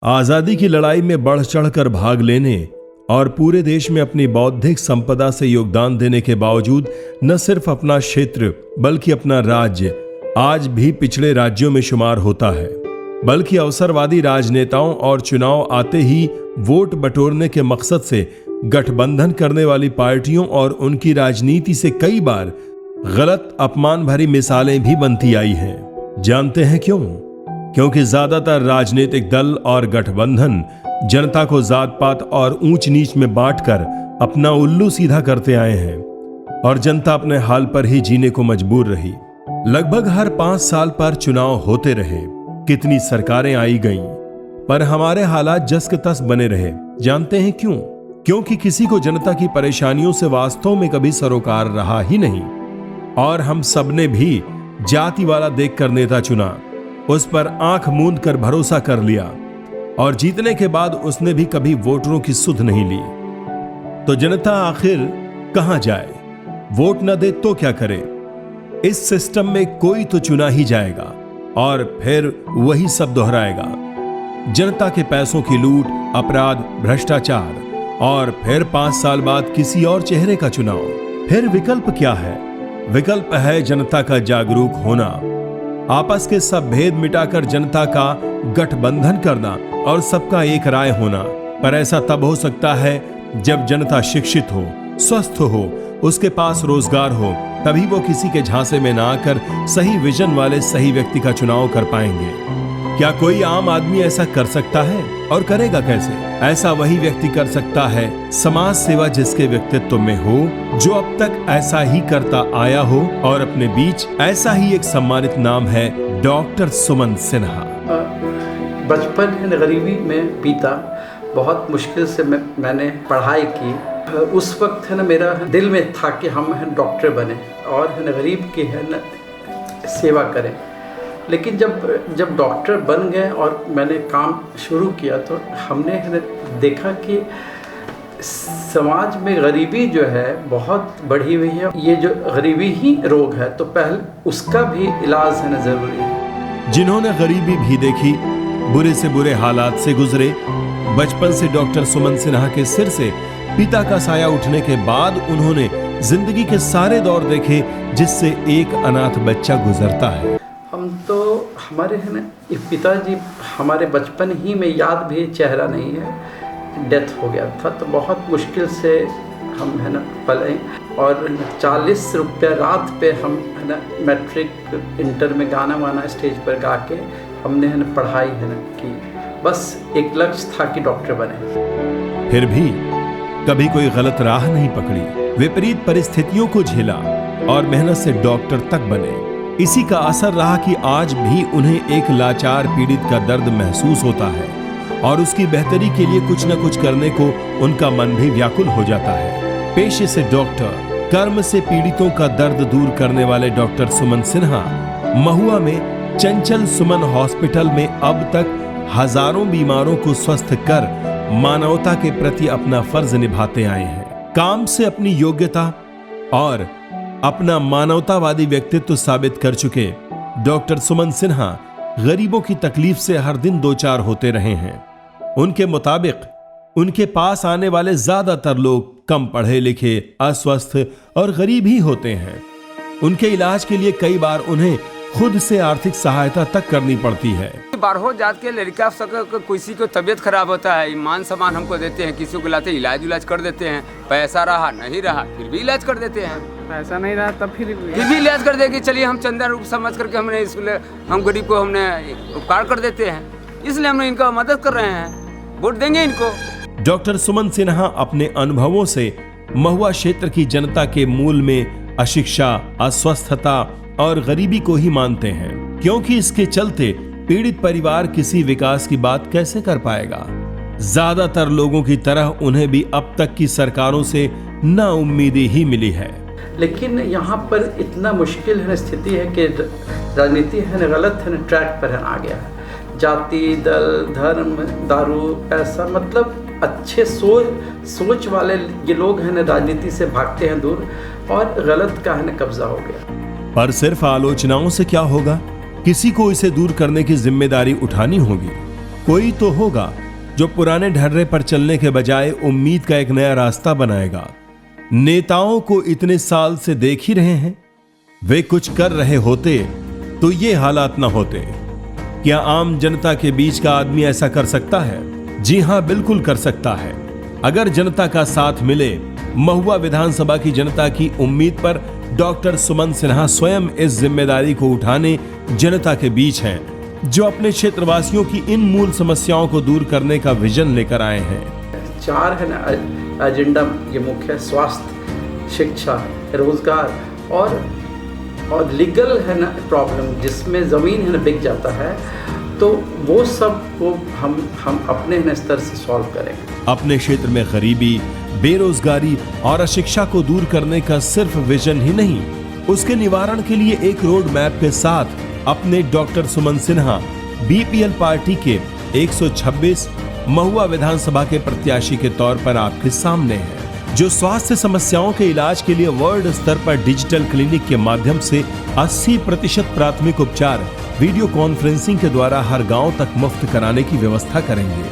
आजादी की लड़ाई में बढ़ चढ़कर भाग लेने और पूरे देश में अपनी बौद्धिक संपदा से योगदान देने के बावजूद न सिर्फ अपना क्षेत्र बल्कि अपना राज्य आज भी पिछड़े राज्यों में शुमार होता है, बल्कि अवसरवादी राजनेताओं और चुनाव आते ही वोट बटोरने के मकसद से गठबंधन करने वाली पार्टियों और उनकी राजनीति से कई बार गलत अपमान भरी मिसालें भी बनती आई हैं। जानते हैं क्यों? क्योंकि ज्यादातर राजनीतिक दल और गठबंधन जनता को जात पात और ऊंच नीच में बांटकर अपना उल्लू सीधा करते आए हैं और जनता अपने हाल पर ही जीने को मजबूर रही। लगभग हर 5 साल पर चुनाव होते रहे, कितनी सरकारें आई गईं, पर हमारे हालात जस के तस बने रहे। जानते हैं क्यों? क्योंकि किसी को जनता की परेशानियों से वास्तव में कभी सरोकार रहा ही नहीं और हम सबने भी जाति वाला देखकर नेता चुना, उस पर आंख मूंद कर भरोसा कर लिया और जीतने के बाद उसने भी कभी वोटरों की सुध नहीं ली। तो जनता आखिर कहां जाए? वोट न दे तो क्या करे? इस सिस्टम में कोई तो चुना ही जाएगा और फिर वही सब दोहराएगा। जनता के पैसों की लूट, अपराध, भ्रष्टाचार और फिर 5 साल बाद किसी और चेहरे का चुनाव। फिर विकल्प क्या है? विकल्प है जनता का जागरूक होना, आपस के सब भेद मिटाकर जनता का गठबंधन करना और सबका एक राय होना। पर ऐसा तब हो सकता है जब जनता शिक्षित हो, स्वस्थ हो, उसके पास रोजगार हो, तभी वो किसी के झांसे में ना आकर सही विजन वाले सही व्यक्ति का चुनाव कर पाएंगे। क्या कोई आम आदमी ऐसा कर सकता है और करेगा कैसे? ऐसा वही व्यक्ति कर सकता है समाज सेवा जिसके व्यक्तित्व में हो, जो अब तक ऐसा ही करता आया हो और अपने बीच ऐसा ही एक सम्मानित नाम है डॉक्टर सुमन सिन्हा। बचपन है गरीबी में बीता, बहुत मुश्किल से मैंने पढ़ाई की। उस वक्त है ना मेरा दिल में था कि हम डॉक्टर बने और है ना गरीब की है ना सेवा करें। लेकिन जब डॉक्टर बन गए और मैंने काम शुरू किया तो हमने देखा कि समाज में गरीबी जो है बहुत बढ़ी हुई है। ये जो गरीबी ही रोग है तो पहले उसका भी इलाज है ना ज़रूरी है। जिन्होंने गरीबी भी देखी, बुरे से बुरे हालात से गुजरे, बचपन से डॉक्टर सुमन सिन्हा के सिर से पिता का साया उठने के बाद उन्होंने जिंदगी के सारे दौर देखे जिससे एक अनाथ बच्चा गुजरता है। हम तो हमारे है ना पिताजी हमारे बचपन ही में याद भी चेहरा नहीं है, डेथ हो गया था। तो बहुत मुश्किल से हम है ना पले और 40 रुपये रात पे हम है ना मैट्रिक इंटर में गाना वाना स्टेज पर गा के हमने है ना पढ़ाई है ना की। बस एक लक्ष्य था कि डॉक्टर बने। फिर भी कभी कोई गलत राह नहीं पकड़ी, विपरीत परिस्थितियों को झेला और मेहनत से डॉक्टर तक बने। इसी का असर रहा कि आज भी उन्हें एक लाचार पीड़ित का दर्द महसूस होता है और उसकी बेहतरी के लिए कुछ न कुछ करने को उनका मन भी व्याकुल हो जाता है। पेशे से डॉक्टर, कर्म से पीड़ितों का दर्द दूर करने वाले डॉक्टर सुमन सिन्हा महुआ में चंचल सुमन हॉस्पिटल में अब तक हजारों बीमारों को स्वस्थ कर मानवता के प्रति अपना फर्ज निभाते आए हैं। काम से अपनी योग्यता और अपना मानवतावादी व्यक्तित्व साबित कर चुके डॉक्टर सुमन सिन्हा गरीबों की तकलीफ से हर दिन 2-4 होते रहे हैं। उनके मुताबिक उनके पास आने वाले ज्यादातर लोग कम पढ़े लिखे, अस्वस्थ और गरीब ही होते हैं। उनके इलाज के लिए कई बार उन्हें खुद से आर्थिक सहायता तक करनी पड़ती है। बारहों जात के लड़का किसी को तबीयत खराब होता है, मान सम्मान हमको देते हैं, किसी को लाते इलाज कर देते हैं। पैसा रहा नहीं रहा फिर भी इलाज कर देते हैं, पैसा नहीं रहा तब फिर भी इलाज कर देंगे। चलिए हम चंदा रूप समझ करके हमने हम गरीब को हमने उपकार कर देते हैं, इसलिए हम इनका मदद कर रहे हैं, वोट देंगे इनको। डॉक्टर सुमन सिन्हा अपने अनुभवों से महुआ क्षेत्र की जनता के मूल में अशिक्षा, अस्वस्थता और गरीबी को ही मानते हैं, क्योंकि इसके चलते पीड़ित परिवार किसी विकास की बात कैसे कर पाएगा। ज्यादातर लोगों की तरह उन्हें भी अब तक की सरकारों से नाउम्मीदी ही मिली है। लेकिन यहाँ पर इतना मुश्किल है स्थिति है कि राजनीति है ना गलत है ना ट्रैक पर है ना आ गया है। जाति, दल, धर्म, दारू, पैसा, मतलब अच्छे सोच वाले ये लोग हैं ना राजनीति से भागते हैं दूर और गलत का है ना कब्जा हो गया। पर सिर्फ आलोचनाओं से क्या होगा? किसी को इसे दूर करने की जिम्मेदारी उठानी होगी। कोई तो होगा जो पुराने ढर्रे पर चलने के बजाय उम्मीद का एक नया रास्ता बनाएगा। नेताओं को इतने साल से देख ही रहे हैं, वे कुछ कर रहे होते तो ये हालात ना होते। क्या आम जनता के बीच का आदमी ऐसा कर सकता है? जी हां, बिल्कुल कर सकता है। अगर जनता का साथ मिले। महुआ विधानसभा की जनता की उम्मीद पर डॉक्टर सुमन सिन्हा स्वयं इस जिम्मेदारी को उठाने जनता के बीच हैं, जो अपने क्षेत्रवासियों की इन मूल समस्याओं को दूर करने का विजन लेकर आए हैं। 4 है ना एजेंडा, ये मुख्य स्वास्थ्य, शिक्षा, रोजगार और लीगल है ना प्रॉब्लम, जिसमें ज़मीन है ना बिक जाता है, तो वो सब को हम अपने स्तर से सॉल्व करेंगे। अपने क्षेत्र में गरीबी, बेरोजगारी और अशिक्षा को दूर करने का सिर्फ विजन ही नहीं, उसके निवारण के लिए एक रोड मैप के साथ अपने डॉक्टर सुमन सिन्हा बीपीएल पार्टी के 126 महुआ विधानसभा के प्रत्याशी के तौर पर आपके सामने हैं, जो स्वास्थ्य समस्याओं के इलाज के लिए वर्ल्ड स्तर पर डिजिटल क्लिनिक के माध्यम से 80% प्राथमिक उपचार वीडियो कॉन्फ्रेंसिंग के द्वारा हर गांव तक मुफ्त कराने की व्यवस्था करेंगे।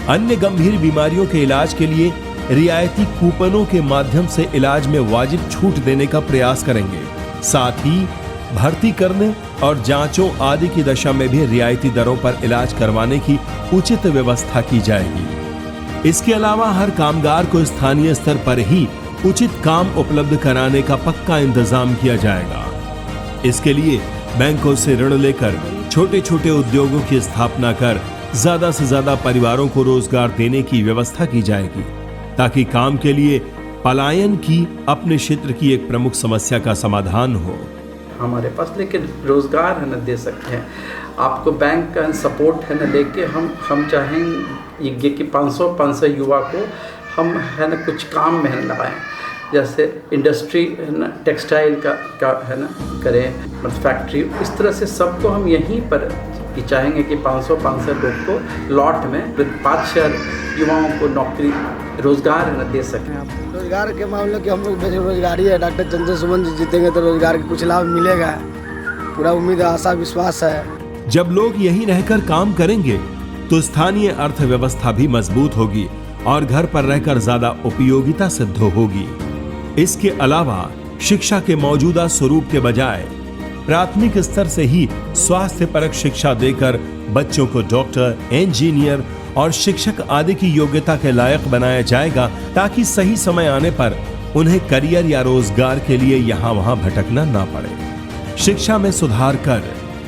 अन्य गंभीर बीमारियों के इलाज के लिए रियायती कूपनों के माध्यम से इलाज में वाजिब छूट देने का प्रयास करेंगे। साथ ही भर्ती करने और जांचों आदि की दशा में भी रियायती दरों पर इलाज करवाने की उचित व्यवस्था की जाएगी। इसके अलावा हर कामगार को स्थानीय स्तर पर ही उचित काम उपलब्ध कराने का पक्का इंतजाम किया जाएगा। इसके लिए बैंकों से ऋण लेकर छोटे छोटे उद्योगों की स्थापना कर ज्यादा से ज्यादा परिवारों को रोजगार देने की व्यवस्था की जाएगी, ताकि काम के लिए पलायन की अपने क्षेत्र की एक प्रमुख समस्या का समाधान हो। हमारे पास लेकिन रोजगार है ना दे सकते हैं आपको, बैंक का सपोर्ट है ना लेके हम चाहेंगे कि 500 युवा को हम है ना कुछ काम में है लगाएं, जैसे इंडस्ट्री है ना, टेक्सटाइल का है ना करें, मतलब फैक्ट्री, इस तरह से सबको हम यहीं पर कि चाहेंगे कि 500 लोग को लॉट में 5-6 युवाओं को नौकरी रोजगार है ना दे सकें। रोजगार के मामले की हम लोग बेरोजगारी है, डॉक्टर चंद्र सुमन जी जीतेंगे तो रोजगार का कुछ लाभ मिलेगा, पूरा उम्मीद आशा विश्वास है। जब लोग यहीं रहकर काम करेंगे तो स्थानीय अर्थव्यवस्था भी मजबूत होगी और घर पर रहकर ज्यादा उपयोगिता सिद्ध होगी। इसके अलावा शिक्षा के मौजूदा स्वरूप के बजाय प्राथमिक स्तर से ही स्वास्थ्य परक शिक्षा देकर बच्चों को डॉक्टर, इंजीनियर और शिक्षक आदि की योग्यता के लायक बनाया जाएगा, ताकि सही समय आने पर उन्हें करियर या रोजगार के लिए यहाँ वहाँ भटकना ना पड़े। शिक्षा में सुधार कर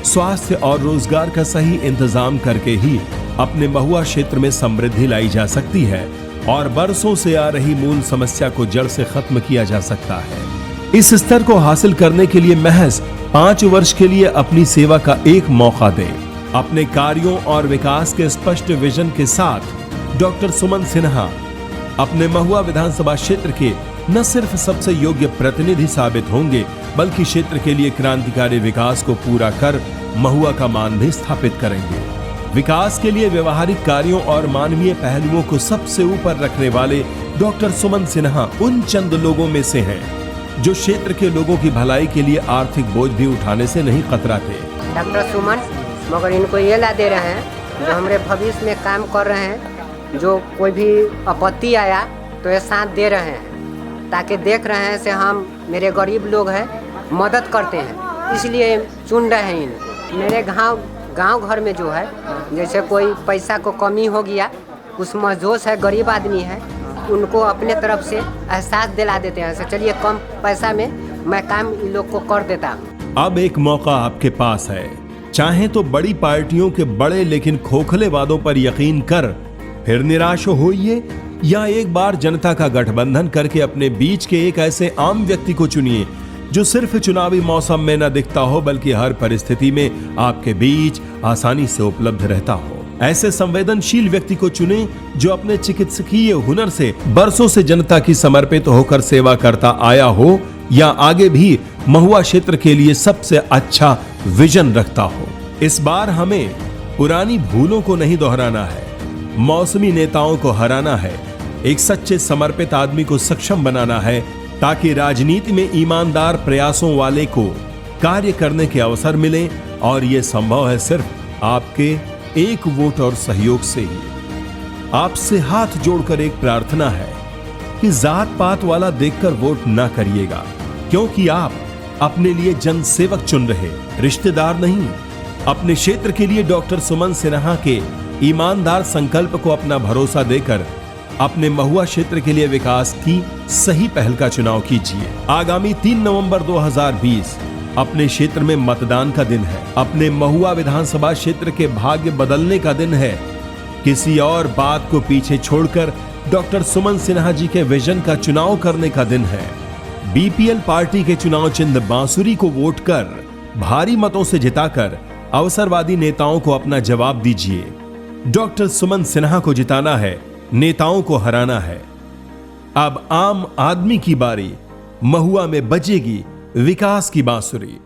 स्वास्थ्य और रोजगार का सही इंतजाम करके ही अपने महुआ क्षेत्र में समृद्धि लाई जा सकती है और बरसों से आ रही मूल समस्या को जड़ से खत्म किया जा सकता है। इस स्तर को हासिल करने के लिए महज 5 वर्ष के लिए अपनी सेवा का एक मौका दें। अपने कार्यों और विकास के स्पष्ट विजन के साथ डॉक्टर सुमन सिन्हा अपने महुआ विधानसभा क्षेत्र के न सिर्फ सबसे योग्य प्रतिनिधि साबित होंगे, बल्कि क्षेत्र के लिए क्रांतिकारी विकास को पूरा कर महुआ का मान भी स्थापित करेंगे। विकास के लिए व्यवहारिक कार्यों और मानवीय पहलुओं को सबसे ऊपर रखने वाले डॉक्टर सुमन सिन्हा उन चंद लोगों में से हैं जो क्षेत्र के लोगों की भलाई के लिए आर्थिक बोझ भी उठाने से नहीं कतराते। डॉक्टर सुमन मगर इनको ये ला दे रहे हैं जो हमारे भविष्य में काम कर रहे हैं, जो कोई भी आपत्ति आया तो ये साथ दे रहे हैं, ताकि देख रहे हैं से हम मेरे गरीब लोग हैं मदद करते हैं, इसलिए चुन रहे हैं इनको। मेरे गांव घर में जो है जैसे कोई पैसा को कमी हो गया, कुछ मजदूर है, गरीब आदमी है, उनको अपने तरफ से एहसास दिला देते हैं, चलिए कम पैसा में मैं काम इन लोग को कर देता हूँ। अब एक मौका आपके पास है, चाहे तो बड़ी पार्टियों के बड़े लेकिन खोखले वादों पर यकीन कर फिर निराश होइए, या एक बार जनता का गठबंधन करके अपने बीच के एक ऐसे आम व्यक्ति को चुनिए जो सिर्फ चुनावी मौसम में न दिखता हो, बल्कि हर परिस्थिति में आपके बीच आसानी से उपलब्ध रहता हो। ऐसे संवेदनशील व्यक्ति को चुने जो अपने चिकित्सकीय हुनर से बरसों से जनता की समर्पित होकर सेवा करता आया हो, या आगे भी महुआ क्षेत्र के लिए सबसे अच्छा विजन रखता हो। इस बार हमें पुरानी भूलों को नहीं दोहराना है, मौसमी नेताओं को हराना है, एक सच्चे समर्पित आदमी को सक्षम बनाना है, ताकि राजनीति में ईमानदार प्रयासों वाले को कार्य करने के अवसर मिले। और ये संभव है सिर्फ आपके एक वोट और सहयोग से ही। आपसे हाथ जोड़कर एक प्रार्थना है कि जात पात वाला देखकर वोट ना करिएगा, क्योंकि आप अपने लिए जनसेवक चुन रहे, रिश्तेदार नहीं। अपने क्षेत्र के लिए डॉक्टर सुमन सिन्हा के ईमानदार संकल्प को अपना भरोसा देकर अपने महुआ क्षेत्र के लिए विकास की सही पहल का चुनाव कीजिए। आगामी 3 नवंबर 2020 अपने क्षेत्र में मतदान का दिन है। अपने महुआ विधानसभा क्षेत्र के भाग्य बदलने का दिन है। किसी और बात को पीछे छोड़कर डॉक्टर सुमन सिन्हा जी के विजन का चुनाव करने का दिन है। बीपीएल पार्टी के चुनाव चिन्ह बांसुरी को वोट कर भारी मतों से जिताकर अवसरवादी नेताओं को अपना जवाब दीजिए। डॉक्टर सुमन सिन्हा को जिताना है, नेताओं को हराना है। अब आम आदमी की बारी, महुआ में बजेगी विकास की बांसुरी।